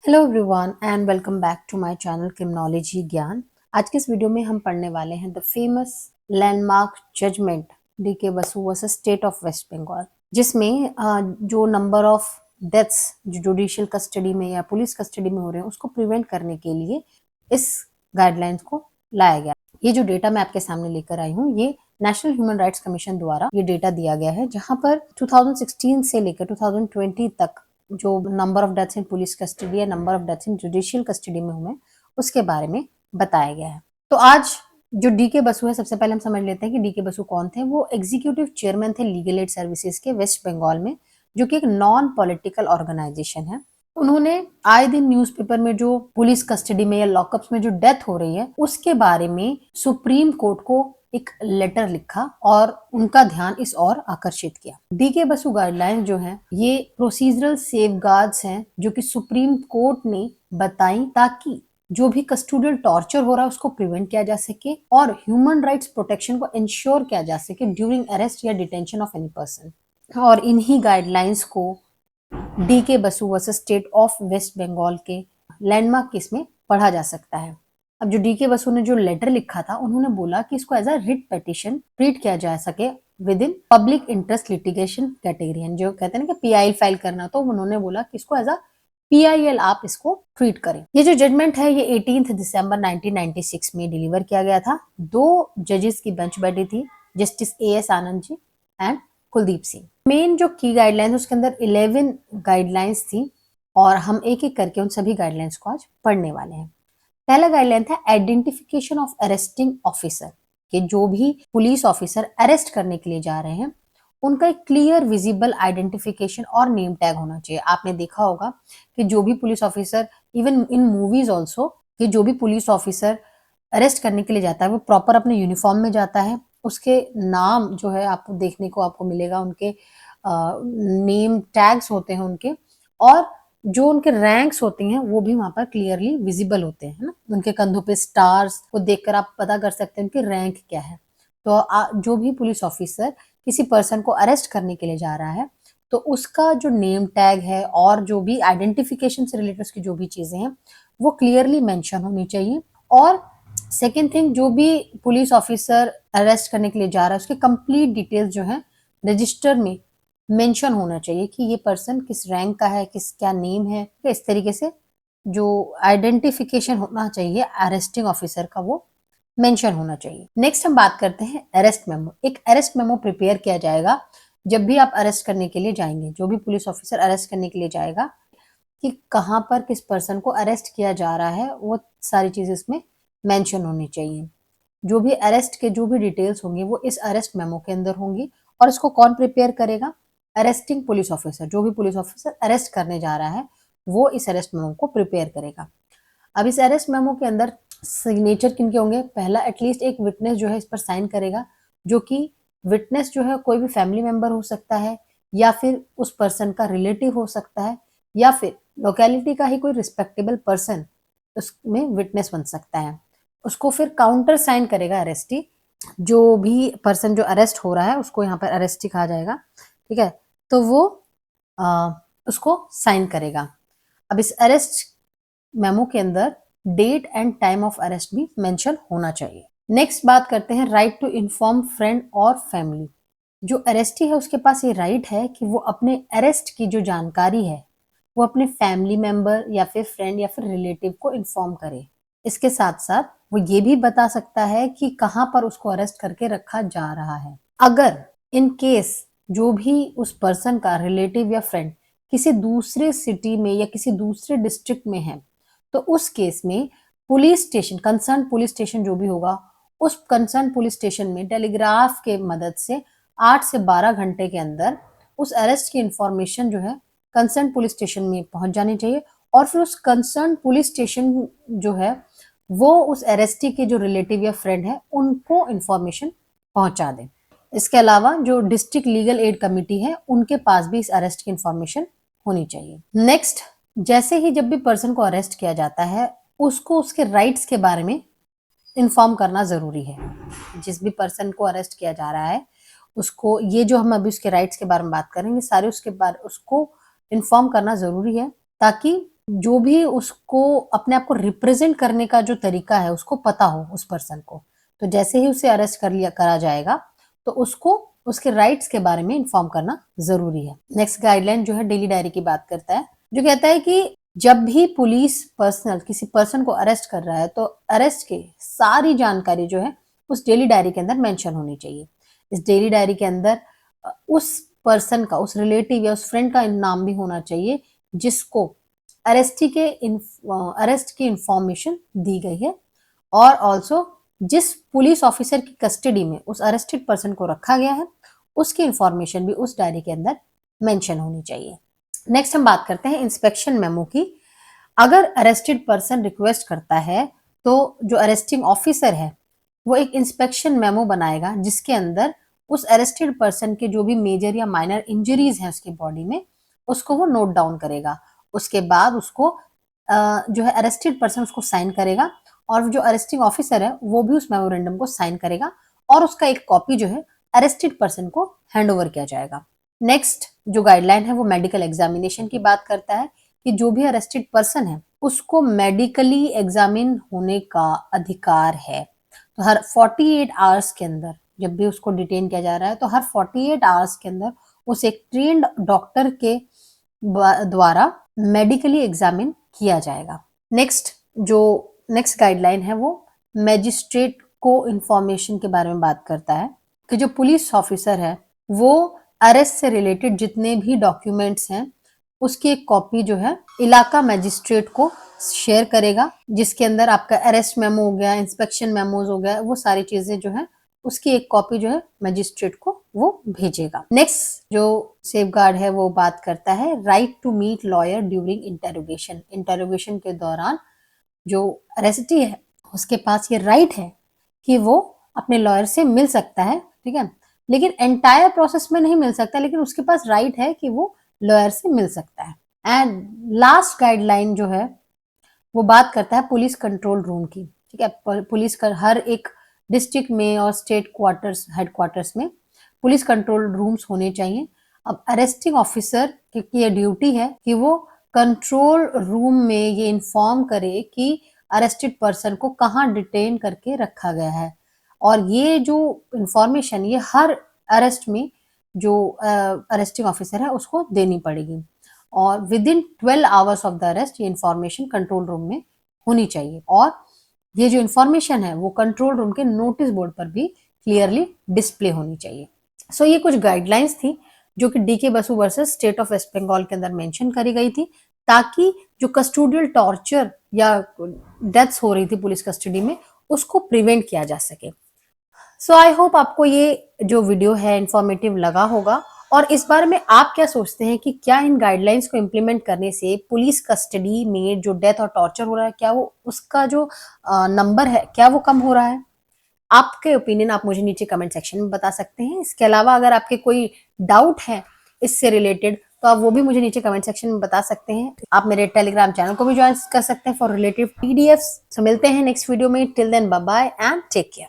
Hello everyone and welcome back to my channel criminology Gyan. आज के इस वीडियो में हम पढ़ने वाले हैं the famous landmark judgement D K Basu versus state of West Bengal, जिसमें जो नंबर ऑफ डेथ्स जो जुडिशियल कस्टडी में या पुलिस कस्टडी में हो रहे हैं उसको प्रिवेंट करने के लिए इस गाइडलाइंस को लाया गया। ये जो डेटा मैं आपके सामने लेकर आई हूँ, ये नेशनल ह्यूमन राइट्स कमीशन द्वारा ये डेटा दिया गया है, जहां पर 2016 से लेकर 2020 तक जो number of deaths in police custody या number of deaths in judicial custody में हुए उसके बारे में बताया गया है। तो आज जो डीके बसु है, सबसे पहले हम समझ लेते हैं कि डीके बसु कौन थे। वो एग्जीक्यूटिव चेयरमैन थे लीगल एड सर्विसेज के वेस्ट बंगाल में, जो कि एक नॉन पॉलिटिकल ऑर्गेनाइजेशन है। उन्होंने आए दिन न्यूज़पेपर में जो पुलिस कस्टडी में या लॉकअप्स में जो डेथ हो रही है उसके बारे में सुप्रीम कोर्ट को एक लेटर लिखा और उनका ध्यान इस ओर आकर्षित किया। डीके बसु गाइडलाइंस जो है ये प्रोसीजरल सेफगार्ड्स हैं जो कि सुप्रीम कोर्ट ने बताई, ताकि जो भी कस्टोडियल टॉर्चर हो रहा है उसको प्रिवेंट किया जा सके और ह्यूमन राइट्स प्रोटेक्शन को इंश्योर किया जा सके ड्यूरिंग अरेस्ट या डिटेंशन ऑफ एनी पर्सन। और इन्हीं गाइडलाइंस को D K Basu versus state of West Bengal के लैंडमार्क केस में पढ़ा जा सकता है। अब जो डीके बसु ने जो लेटर लिखा था, उन्होंने बोला कि इसको as a writ petition treat किया जा सके within public interest litigation category, जो कहते हैं ना कि पीआईएल फाइल करना, तो उन्होंने बोला कि इसको एज अ पीआईएल आप इसको ट्रीट करें। ये जो जजमेंट है ये 18 दिसंबर 1996 में डिलीवर किया गया था। 2 जजेस की बेंच बैठी थी, justice A S Anand ji and Kuldeep Singh. Main जो की गाइडलाइंस उसके अंदर 11 गाइडलाइंस थी और हम एक एक करके उन सभी गाइडलाइंस को आज पढ़ने वाले हैं। पहला गाइडलाइन था आइडेंटिफिकेशन ऑफ अरेस्टिंग ऑफिसर, कि जो भी पुलिस ऑफिसर अरेस्ट करने के लिए जा रहे हैं उनका एक क्लियर विजिबल आइडेंटिफिकेशन और नेम टैग होना चाहिए। आपने देखा होगा कि जो भी police officer, even in movies also, कि जो भी पुलिस ऑफिसर अरेस्ट करने के लिए जाता है वो प्रॉपर अपने यूनिफॉर्म में जाता है। उसके नाम जो है आपको देखने को आपको मिलेगा, उनके नेम टैग्स होते हैं उनके, और जो उनके रैंक्स होती हैं वो भी वहां पर क्लियरली विजिबल होते हैं ना। उनके कंधों पे स्टार्स को देखकर आप पता कर सकते हैं उनकी रैंक क्या है। तो जो भी पुलिस ऑफिसर किसी पर्सन को अरेस्ट करने के लिए जा रहा है तो उसका जो नेम टैग है और जो भी आइडेंटिफिकेशन से रिलेटेड उसकी जो भी चीजें हैं वो क्लियरली मेंशन होनी चाहिए। और सेकेंड थिंग, जो भी पुलिस ऑफिसर अरेस्ट करने के लिए जा रहा है उसके कंप्लीट डिटेल्स जो है रजिस्टर में मेंशन होना चाहिए कि ये पर्सन किस रैंक का है, किस क्या नेम है। इस तरीके से जो आइडेंटिफिकेशन होना चाहिए अरेस्टिंग ऑफिसर का वो मेंशन होना चाहिए। नेक्स्ट हम बात करते हैं अरेस्ट मेमो। एक अरेस्ट मेमो प्रिपेयर किया जाएगा जब भी आप अरेस्ट करने के लिए जाएंगे। जो भी पुलिस ऑफिसर अरेस्ट करने के लिए जाएगा कि कहाँ पर किस पर्सन को अरेस्ट किया जा रहा है वो सारी चीजें इसमें मेंशन होनी चाहिए। जो भी अरेस्ट के जो भी डिटेल्स होंगी वो इस अरेस्ट मेमो के अंदर होंगी। और इसको कौन प्रिपेयर करेगा? Arresting police officer. जो भी पुलिस ऑफिसर अरेस्ट करने जा रहा है वो इस अरेस्ट मेमो को प्रिपेयर करेगा। अब इस अरेस्ट मेमो के अंदर सिग्नेचर किनके होंगे? पहला, एटलीस्ट एक विटनेस जो है इस पर साइन करेगा, जो कि विटनेस जो है कोई भी फैमिली मेंबर हो सकता है या फिर उस पर्सन का रिलेटिव हो सकता है या फिर लोकेलिटी का ही कोई रिस्पेक्टेबल पर्सन उसमें विटनेस बन सकता है। उसको फिर काउंटर साइन करेगा अरेस्टी। जो भी पर्सन जो अरेस्ट हो रहा है उसको यहाँ पर अरेस्टी कहा जाएगा, ठीक है। तो वो उसको साइन करेगा। अब इस अरेस्ट मेमो के अंदर date and time of arrest भी मेंशन होना चाहिए। नेक्स्ट बात करते हैं राइट टू इन्फॉर्म फ्रेंड और फैमिली। जो अरेस्टी है उसके पास ये राइट है कि वो अपने अरेस्ट की जो जानकारी है वो अपने फैमिली मेंबर या फिर फ्रेंड या फिर रिलेटिव को इन्फॉर्म करे। इसके साथ साथ वो ये भी बता सकता है कि कहाँ पर उसको अरेस्ट करके रखा जा रहा है। अगर इन केस जो भी उस पर्सन का रिलेटिव या फ्रेंड किसी दूसरे सिटी में या किसी दूसरे डिस्ट्रिक्ट में है तो उस केस में police station, concern police station जो भी होगा, उस कंसर्न पुलिस स्टेशन में टेलीग्राफ के मदद से 8 से 12 घंटे के अंदर उस अरेस्ट की इंफॉर्मेशन जो है कंसर्न पुलिस स्टेशन में पहुंच जानी चाहिए और फिर उस कंसर्न पुलिस स्टेशन जो है वो उस अरेस्टी के जो रिलेटिव या फ्रेंड है उनको इंफॉर्मेशन पहुंचा दे। इसके अलावा जो डिस्ट्रिक्ट लीगल एड कमिटी है उनके पास भी इस अरेस्ट की इंफॉर्मेशन होनी चाहिए। नेक्स्ट, जैसे ही जब भी पर्सन को अरेस्ट किया जाता है उसको उसके राइट्स के बारे में इन्फॉर्म करना जरूरी है। जिस भी पर्सन को अरेस्ट किया जा रहा है उसको, ये जो हम अभी उसके राइट्स के बारे में बात करेंगे सारे उसके बारे उसको इन्फॉर्म करना जरूरी है, ताकि जो भी उसको अपने आप को रिप्रेजेंट करने का जो तरीका है उसको पता हो उस पर्सन को। तो जैसे ही उसे अरेस्ट करा जाएगा तो उसको उसके राइट्स के बारे में इन्फॉर्म करना जरूरी है। नेक्स्ट गाइडलाइन जो है डेली डायरी की बात करता है, जो कहता है कि जब भी पुलिस पर्सनल किसी पर्सन को अरेस्ट कर रहा है तो अरेस्ट के सारी जानकारी जो है उस डेली डायरी के अंदर मेंशन होनी चाहिए। इस डेली डायरी के अंदर उस पर्सन का, उस रिलेटिव या उस फ्रेंड का नाम भी होना चाहिए जिसको अरेस्ट की इंफॉर्मेशन दी गई है, और ऑल्सो जिस पुलिस ऑफिसर की कस्टडी में उस अरेस्टेड पर्सन को रखा गया है उसकी इंफॉर्मेशन भी उस डायरी के अंदर मेंशन होनी चाहिए। नेक्स्ट हम बात करते हैं इंस्पेक्शन मेमो की। अगर अरेस्टेड पर्सन रिक्वेस्ट करता है तो जो अरेस्टिंग ऑफिसर है वो एक इंस्पेक्शन मेमो बनाएगा जिसके अंदर उस अरेस्टेड पर्सन के जो भी मेजर या माइनर इंजरीज हैं उसकी बॉडी में उसको वो नोट डाउन करेगा। उसके बाद उसको जो है अरेस्टेड पर्सन उसको साइन करेगा और जो अरेस्टिंग ऑफिसर है वो भी उस मेमोरेंडम को साइन करेगा और उसका एक कॉपी जो है अरेस्टेड पर्सन को हैंड ओवर किया जाएगा। नेक्स्ट जो गाइडलाइन है वो मेडिकल एग्जामिनेशन की बात करता है कि जो भी अरेस्टेड पर्सन है उसको मेडिकली एग्जामिन होने का अधिकार है। तो हर 48 आवर्स के अंदर जब भी उसको डिटेन किया जा रहा है तो हर 48 आवर्स के अंदर उसे एक ट्रेन्ड डॉक्टर के द्वारा मेडिकली एग्जामिन किया जाएगा। नेक्स्ट गाइडलाइन है वो मैजिस्ट्रेट को इंफॉर्मेशन के बारे में बात करता है कि जो पुलिस ऑफिसर है वो अरेस्ट से रिलेटेड जितने भी डॉक्यूमेंट्स हैं उसकी एक कॉपी जो है इलाका मैजिस्ट्रेट को शेयर करेगा, जिसके अंदर आपका अरेस्ट मेमो हो गया, इंस्पेक्शन मेमोज हो गया, वो सारी चीजें जो है उसकी एक कॉपी जो है मैजिस्ट्रेट को वो भेजेगा। नेक्स्ट जो सेफगार्ड है वो बात करता है right to meet lawyer during interrogation. Interrogation के दौरान जो अरेस्टी है उसके पास ये राइट है कि वो अपने लॉयर से मिल सकता है, ठीक है, लेकिन एंटायर प्रोसेस में नहीं मिल सकता, लेकिन उसके पास राइट है कि वो लॉयर से मिल सकता है। एंड लास्ट गाइडलाइन जो है वो बात करता है पुलिस कंट्रोल रूम की, ठीक है। पुलिस का हर एक डिस्ट्रिक्ट में और स्टेट क्वार्टर्स हेडक्वार्टर्स में पुलिस कंट्रोल रूम्स होने चाहिए। अब अरेस्टिंग ऑफिसर की ये ड्यूटी है कि वो कंट्रोल रूम में ये इन्फॉर्म करे कि अरेस्टेड पर्सन को कहाँ डिटेन करके रखा गया है, और ये जो इंफॉर्मेशन ये हर अरेस्ट में जो अरेस्टिंग ऑफिसर है उसको देनी पड़ेगी, और with in 12 hours of the arrest ये इंफॉर्मेशन कंट्रोल रूम में होनी चाहिए, और ये जो इंफॉर्मेशन है वो कंट्रोल रूम के नोटिस बोर्ड पर भी क्लियरली डिस्प्ले होनी चाहिए। सो ये कुछ गाइडलाइंस थी जो कि D K Basu versus state of West Bengal के अंदर मेंशन करी गई थी, ताकि जो कस्टोडियल टॉर्चर या डेथ्स हो रही थी पुलिस कस्टडी में उसको प्रिवेंट किया जा सके। सो आई होप आपको ये जो वीडियो है इंफॉर्मेटिव लगा होगा, और इस बारे में आप क्या सोचते हैं कि क्या इन गाइडलाइंस को इम्प्लीमेंट करने से पुलिस कस्टडी में जो डेथ और टॉर्चर हो रहा है क्या वो उसका जो नंबर है क्या वो कम हो रहा है? आपके ओपिनियन आप मुझे नीचे कमेंट सेक्शन में बता सकते हैं। इसके अलावा अगर आपके कोई डाउट है इससे रिलेटेड तो आप वो भी मुझे नीचे कमेंट सेक्शन में बता सकते हैं। आप मेरे टेलीग्राम चैनल को भी ज्वाइन कर सकते हैं फॉर रिलेटिव पीडीएफ्स। सो मिलते हैं नेक्स्ट वीडियो में। Till then bye bye and take care.